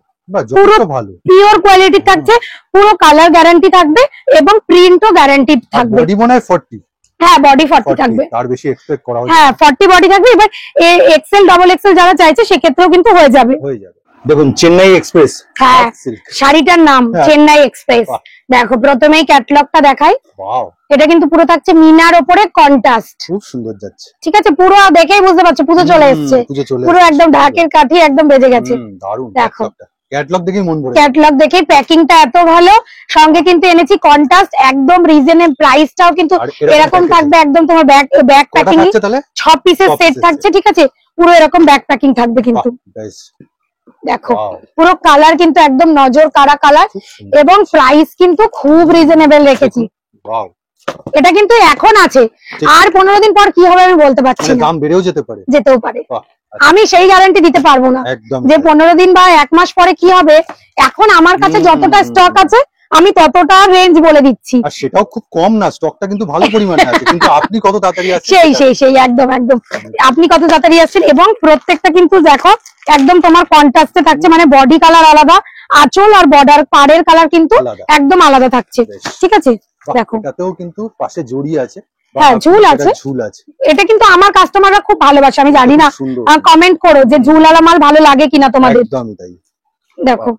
S2: পুরো ভালো পিওর কোয়ালিটি থাকছে, পুরো কালার গ্যারান্টি থাকবে এবং প্রিন্টও গ্যারান্টি থাকবে।
S1: বডি মনে হয় 40?
S2: হ্যাঁ, বডি 40 থাকবে,
S1: তার বেশি এক্সপেক্ট করা হচ্ছে।
S2: হ্যাঁ 40 বডি থাকবে। এবার এক্সেল ডাবল এক্সেল যারা চাইছে সেক্ষেত্রেও কিন্তু হয়ে যাবে।
S1: দেখুন চেন্নাই এক্সপ্রেস,
S2: হ্যাঁ শাড়িটার নাম চেন্নাই এক্সপ্রেস। দেখো প্রথমেই ক্যাটালগটা দেখাই।
S1: ওয়াও,
S2: এটা কিন্তু পুরো থাকছে মিনার উপরে কন্ট্রাস্ট,
S1: খুব সুন্দর যাচ্ছে,
S2: ঠিক আছে। পুরো দেখেই বুঝতে পারছো পুজো চলে এসেছে, পুরো একদম ঢাকের কাঠি একদম বেজে গেছে।
S1: দারুণ।
S2: দেখো
S1: ক্যাটালগ দেখেই মন ভরে,
S2: ক্যাটালগ দেখেই প্যাকিংটা এত ভালো, সঙ্গে কিন্তু এনেছি কন্ট্রাস্ট, একদম রিজনেবল প্রাইসটাও কিন্তু এরকম থাকবে। একদম তোমার ব্যাক প্যাকিং 6 পিসের সেট থাকছে, ঠিক আছে। পুরো এরকম ব্যাক প্যাকিং থাকবে কিন্তু। দেখো পুরো কালার কিন্তু একদম নজর কাড়া কালার, এবং প্রাইস কিন্তু খুব রিজনেবল রেখেছি। এটা কিন্তু এখন আছে, আর 15 দিন পর কি হবে আমি বলতে পারছি না,
S1: দাম বেড়েও যেতেও পারে।
S2: আমি সেই গ্যারান্টি দিতে পারবো না যে 15 দিন বা 1 মাস পরে কি হবে। এখন আমার কাছে যতটা স্টক আছে আমি ততটা রেঞ্জ বলে দিচ্ছি,
S1: আর সেটাও খুব কম না, স্টকটা কিন্তু ভালো পরিমাণে আছে। কিন্তু আপনি কত তাড়াতাড়ি আসছেন,
S2: সেই একদম আপনি কত তাড়াতাড়ি আসছেন। এবং প্রত্যেকটা কিন্তু দেখো একদম তোমার কন্ট্রাস্টে থাকছে, মানে বডি কালার আলাদা, আঁচল আর বর্ডার পাড়ের কালার কিন্তু একদম আলাদা থাকছে, ঠিক আছে। দেখো
S1: এটাতেও কিন্তু পাশে জড়ি আছে,
S2: হ্যাঁ ঝুল আছে। এটা কিন্তু আমার কাস্টমাররা খুব ভালোবাসে, আমি জানি না, কমেন্ট করো যে ঝুলওয়ালা মাল ভালো লাগে কিনা তোমাদের। দেখো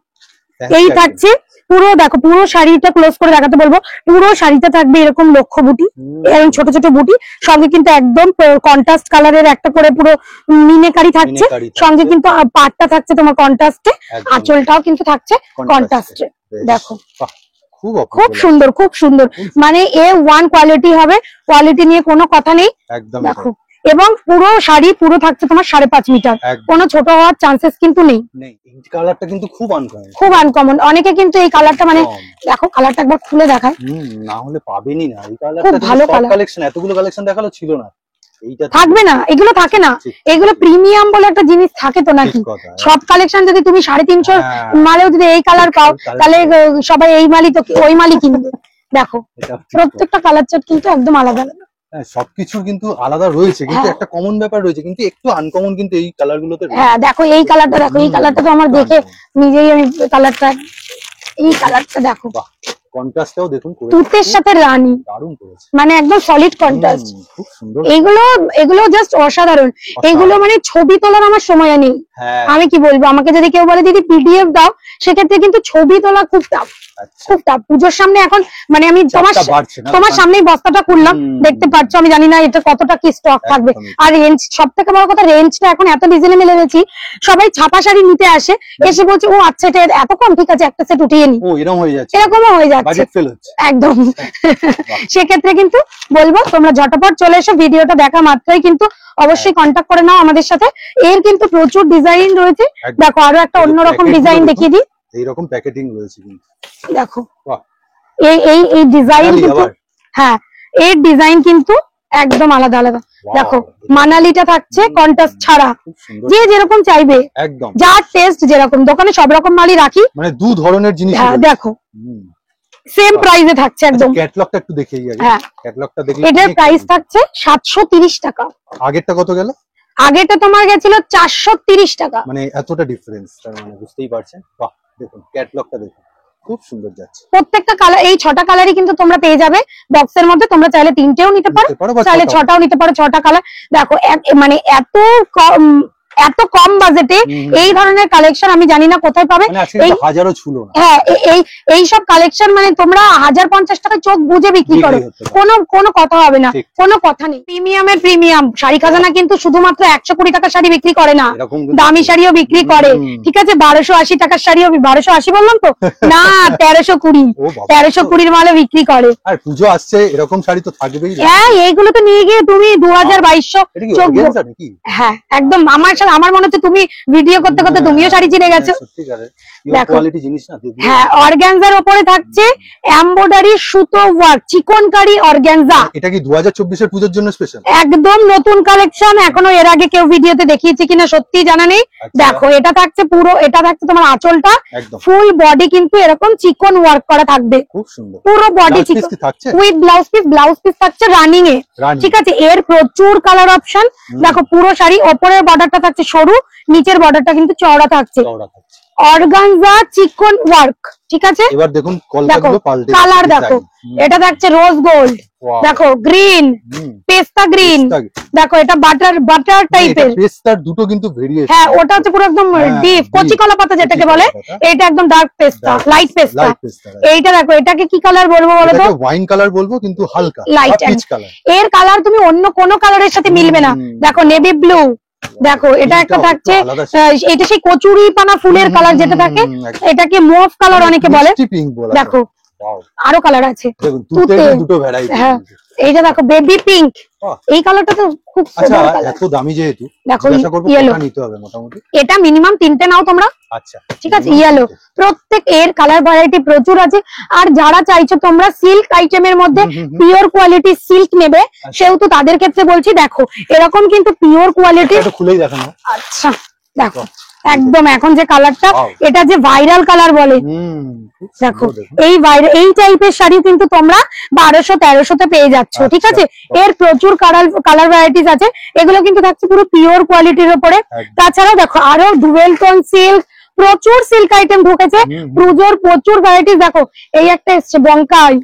S2: এই থাকছে পুরো, দেখো পুরো শাড়িটা ক্লোজ করে দেখাতে বলবো। পুরো শাড়িটা থাকবে এরকম লক্ষ বুটি, এরকম ছোট ছোট বুটি, সঙ্গে কিন্তু একদম কন্ট্রাস্ট কালারের একটা করে পুরো মিনেকারি থাকছে, সঙ্গে কিন্তু পাটটা থাকছে তোমার কন্ট্রাস্টে, আঁচলটাও কিন্তু থাকছে কন্ট্রাস্টে। দেখো খুব সুন্দর, খুব সুন্দর, মানে A1 কোয়ালিটি হবে, কোয়ালিটি নিয়ে কোনো কথা নেই। দেখো এবং পুরো শাড়ি পুরো থাকছে তোমার 5.5 মিটার, কোনো ছোট হওয়ার চান্সেস কিন্তু নেই।
S1: কালারটা কিন্তু খুব
S2: আনকমন। অনেকে কিন্তু এই কালারটা, মানে দেখো কালারটা একবার খুলে দেখায়,
S1: না হলে পাবেনই না। এই কালারটা
S2: খুব ভালো
S1: কালেকশন, এতগুলো কালেকশন দেখালো ছিল না, এইটা
S2: থাকবে না, এগুলো থাকে না, এগুলো প্রিমিয়াম বলে একটা জিনিস থাকে তো নাকি। সব কালেকশন যদি তুমি 350 মালেও যদি এই কালার পাও, তাহলে সবাই এই মালই তো ওই মালই কিনবে। দেখো প্রত্যেকটা কালার চার্ট কিন্তু একদম আলাদা আলাদা,
S1: সবকিছুর কিন্তু আলাদা রয়েছে, কিন্তু একটা কমন ব্যাপার রয়েছে, কিন্তু একটু আনকমন কিন্তু এই কালার গুলোতে।
S2: হ্যাঁ দেখো এই কালারটা, দেখো এই কালারটা তো আমার দেখে নিজেই আমি কালারটা, এই কালারটা দেখো
S1: কন্ট্রাস্টটাও দেখুন,
S2: তুতের সাথে রানী,
S1: দারুণ করেছে,
S2: মানে একদম সলিড কন্ট্রাস্ট,
S1: খুব সুন্দর।
S2: এগুলো জাস্ট অসাধারণ। এগুলো মানে ছবি তোলার আমার সময় নেই, আমি কি বলবো, আমাকে যদি কেউ বলে দিদি পিডিএফ দাও, সেক্ষেত্রে কিন্তু ছবি তোলা খুব টাফ।
S1: আচ্ছা
S2: খুব টাফ। পুজোর সামনে এখন মানে আমি
S1: চাপটা বাড়ছে না?
S2: তোমার সামনেই বস্তাটা খুললাম, দেখতে পাচ্ছ। আমি জানি না এটা কতটা কি স্টক থাকবে।
S1: একদমই।
S2: আর রেঞ্জ, সব থেকে বড় কথা রেঞ্জটা এখন এত রিজনেবল এনেছি, সবাই ছাপা শাড়ি নিতে আসে, এসে বলছে ও আচ্ছা এটা এত কম, ঠিক আছে একটা সেট উঠিয়ে নি,
S1: ও এরকম হয়ে যাচ্ছে,
S2: এরকমও হয়ে যাচ্ছে,
S1: বাজেট ফেল হচ্ছে
S2: একদম। সেক্ষেত্রে কিন্তু বলবো তোমরা ঝটপট চলে এসো, ভিডিওটা দেখা মাত্রই কিন্তু অবশ্যই কন্ট্যাক্ট করে নাও আমাদের সাথে। এর কিন্তু প্রচুর ডিজাইন রয়েছে, দেখো আরো একটা অন্যরকম ডিজাইন দেখিয়ে দিই,
S1: এইরকম প্যাকেটিং রয়েছে কিন্তু
S2: দেখো
S1: বাহ,
S2: এই এই এই ডিজাইন কিন্তু,
S1: আবার।
S2: হ্যাঁ এর ডিজাইন কিন্তু একদম আলাদা আলাদা।
S1: Wow,
S2: দেখো মানালিটা থাকছে কন্ট্রাস্ট ছাড়া,
S1: খুব সুন্দর,
S2: যে যেরকম চাইবে,
S1: একদম
S2: যার টেস্ট যেরকম, দোকানে সব রকম মালই রাখি,
S1: মানে দু ধরনের জিনিস
S2: হ্যাঁ দেখো সেম প্রাইসে থাকছে একদম।
S1: ক্যাটালগটা একটু দেখেই আগে,
S2: হ্যাঁ
S1: ক্যাটালগটা দেখে
S2: এটার প্রাইস থাকছে 730 টাকা,
S1: আগেরটা কত গেল?
S2: আগেটা তোমার গেছিল 430 টাকা।
S1: মানে এতটা ডিফারেন্স, তার মানে বুঝতেই পারছেন। বাহ দেখুন ক্যাটালগটা দেখুন, খুব সুন্দর যাচ্ছে।
S2: প্রত্যেকটা কালার, এই 6টা কালারই কিন্তু তোমরা পেয়ে যাবে বক্সের মধ্যে, তোমরা চাইলে 3টেও নিতে পারো,
S1: বা
S2: চাইলে 6টাও নিতে পারো, 6টা কালার। দেখো মানে এত কম বাজেটে এই ধরনের কালেকশন আমি জানি না কোথায় পাবে।
S1: মানে আজকে তো হাজারও ছিল না।
S2: হ্যাঁ এই সব কালেকশন মানে তোমরা 1050 টাকা চোখ বুঝে বিক্রি করো, কোনো কথা হবে না, কোনো কথা নেই। প্রিমিয়ামের প্রিমিয়াম শাড়ি খাজানা কিন্তু শুধুমাত্র 120 টাকার শাড়ি বিক্রি করে না, দামি শাড়িও বিক্রি করে, ঠিক আছে? 1280 টাকার শাড়িও, 1280 বললাম তো না, 1320 মালে বিক্রি করে।
S1: আর পুজো আসছে, এরকম শাড়ি তো থাকবেই।
S2: হ্যাঁ এইগুলো তো নিয়ে গিয়ে তুমি 2200 চোখ, হ্যাঁ একদম। আমার মনে হচ্ছে তুমি ভিডিও করতে করতে তুমিও শাড়ি চিনে গেছো। দেখো হ্যাঁ অর্গানজার উপরে থাকছে এমব্রয়ডারি সুতো ওয়ার্ক, চিকনকারি অর্গানজা।
S1: এটা কি 2024 এর পূজোর জন্য স্পেশাল?
S2: একদম নতুন কালেকশন, এখনো এর আগে কেউ ভিডিওতে দেখিয়েছে কিনা সত্যি জানা নেই। দেখো এটা থাকছে পুরো, এটা থাকছে তোমার আঁচলটা, ফুল বডি কিন্তু এরকম চিকন ওয়ার্ক করা থাকবে,
S1: খুব সুন্দর।
S2: পুরো বডি চিকন with blouse piece, blouse piece থাকছে রানিং এ, ঠিক আছে? এর প্রচুর কালার অপশন। দেখো পুরো শাড়ি ওপরের বর্ডারটা থাকছে সরু, নিচের বর্ডারটা কিন্তু চওড়া থাকছে, অর্গানজা চিকন ওয়ার্ক, ঠিক আছে?
S1: এবার দেখুন কলকাগুলো পাল্টে,
S2: কালার দেখো, এটা থাকছে রোজ গোল্ড, দেখো গ্রিন, পেস্তা গ্রিন, দেখো এটা বাটার টাইপের,
S1: পেস্তার দুটো কিন্তু ভেরিয়েশন।
S2: হ্যাঁ ওটা হচ্ছে পুরো একদম ডিপ কচি কলা পাতা যেটাকে বলে, এটা একদম ডার্ক পেস্তা, লাইট পেস্তা। এইটা দেখো, এটাকে কি কালার বলবো বলো তো?
S1: ওয়াইন কালার বলবো, কিন্তু হালকা
S2: লাইট
S1: পিচ কালার।
S2: এর কালার তুমি অন্য কোনো কালারের সাথে মিলবে না। দেখো নেভি ব্লু, দেখো এটা একটা থাকছে, এটা সেই কচুরি পানা ফুলের কালার যেটা থাকে, এটাকে মুভ কালার অনেকে বলে। দেখো আরো কালার আছে,
S1: দুটো ভ্যারাইটি।
S2: হ্যাঁ এইটা দেখো বেবি পিঙ্ক, এই কালারটা তো খুব সুন্দর কালার।
S1: এত দামি যেহেতু
S2: দেখো ইয়েলো
S1: নিতে হবে মোটামুটি,
S2: এটা মিনিমাম 3টে নাও তোমরা।
S1: আচ্ছা
S2: ঠিক আছে, ইয়েলো প্রত্যেক এর কালার ভ্যারাইটি প্রচুর আছে। আর যারা চাইছো তোমরা সিল্ক আইটেমের মধ্যে পিওর কোয়ালিটি সিল্ক নেবে, সেহেতু তাদের ক্ষেত্রে বলছি দেখো এরকম কিন্তু পিওর কোয়ালিটি।
S1: খুলেই দেখানো।
S2: আচ্ছা দেখো একদম এখন যে কালারটা, এটা যে ভাইরাল কালার বলে, দেখো এই টাইপের শাড়ি কিন্তু তোমরা 1200-1300 পেয়ে যাচ্ছ, ঠিক আছে? এর প্রচুর কালার ভ্যারাইটিস আছে, এগুলো কিন্তু থাকছে পুরো পিওর কোয়ালিটির উপরে। তাছাড়াও দেখো আরো ডুয়েল টোন সিল্ক, প্রচুর সিল্ক আইটেম ঢুকেছে, পুজোর প্রচুর ভ্যারাইটিস। দেখো এই একটা এসছে বঙ্কাই,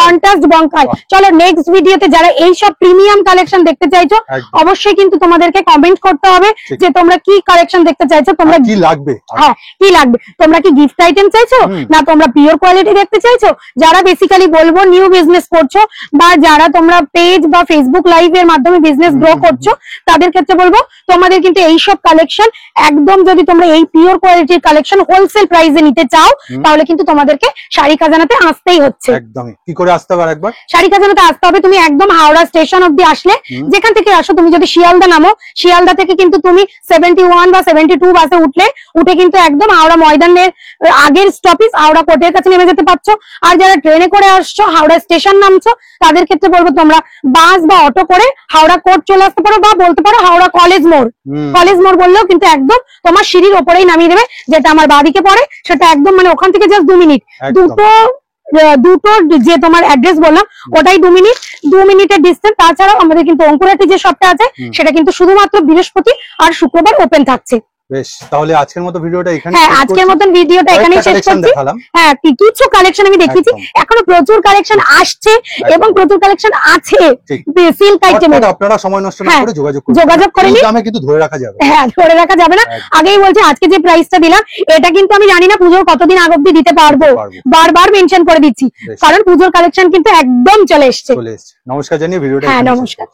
S2: কন্ট্রাস্ট বঙ্কাই। চলো নেক্সট ভিডিওতে যারা এই সব প্রিমিয়াম কালেকশন দেখতে চাইছো, অবশ্যই কিন্তু তোমাদেরকে কমেন্ট করতে হবে যে তোমরা কি কালেকশন দেখতে চাইছো, তোমরা
S1: কি লাগবে,
S2: হ্যাঁ কি লাগবে, তোমরা কি গিফট আইটেম চাইছো না তোমরা পিওর কোয়ালিটি দেখতে চাইছো? যারা বেসিক্যালি বলবো নিউ বিজনেস করছো, বা যারা তোমরা পেজ বা ফেসবুক লাইভ এর মাধ্যমে বিজনেস গ্রো করছো, তাদের ক্ষেত্রে বলবো তোমাদের কিন্তু এই সব কালেকশন একদম, যদি তোমরা এই পিওর কোয়ালিটির কালেকশন হোলসেল প্রাইসে নিতে চাও, তাহলে কিন্তু তোমাদেরকে শাড়ি খাজানাতে আসতেই হচ্ছে।
S1: একদমই। কি করে আসতে হবে একবার?
S2: শাড়ি খাজানাতে আসতে হবে, তুমি একদম হাওড়া স্টেশন অব্দি আসলে, যেখান থেকে আসো তুমি যদি শিয়ালদা নামো, শিয়ালদা থেকে কিন্তু তুমি 71 বা 72 বাসে উঠে কিন্তু একদম হাওড়া ময়দানের আগের স্টপেজ হাওড়া কোর্টের কাছে নেমে যেতে পারছো। আর যারা ট্রেনে করে আসছো, হাওড়া স্টেশন নামছো, তাদের ক্ষেত্রে বলবো তোমরা বাস বা অটো করে হাওড়া কোর্ট চলে আসতে পারো, বা বলতে পারো হাওড়া কলেজ মোড়। কলেজ মোড় বললেও কিন্তু একদম তোমার সিঁড়ির ওপরেই নামিয়ে দেবে, যেটা আমার বাঁদিকে পড়ে, সেটা একদম মানে ওখান থেকে জাস্ট 2 মিনিট, দুটো যে তোমার অ্যাড্রেস বললাম ওটাই 2 মিনিটের ডিস্টেন্স। তাছাড়াও আমাদের কিন্তু অঙ্কুরাটি যে শপটা আছে, সেটা কিন্তু শুধুমাত্র বৃহস্পতি আর শুক্রবার ওপেন থাকছে।
S1: বেশ, তাহলে আজকের মতো ভিডিওটা এখানে
S2: হ্যাঁ, আজকের মতন ভিডিওটা এখানেই শেষ করছি। হ্যাঁ, কিছু কালেকশন আমি দেখিয়েছি, এখনো প্রচুর কালেকশন আসছে এবং প্রচুর কালেকশন আছে সিল্ক আইটেমের।
S1: আপনারা সময় নষ্ট না করে
S2: যোগাযোগ করে নিন,
S1: দামে কিন্তু ধরে রাখা যাবে।
S2: হ্যাঁ, ধরে রাখা যাবে না। আগেই বলছি, আজকে যে প্রাইসটা দিলাম এটা কিন্তু আমি জানি না পুজোর কতদিন আগ অব্দি দিতে পারবো, বারবার মেনশন করে দিচ্ছি, কারণ পুজোর কালেকশন কিন্তু একদম চলে এসছে।
S1: নমস্কার জানিয়ে ভিডিওটা
S2: হ্যাঁ, নমস্কার।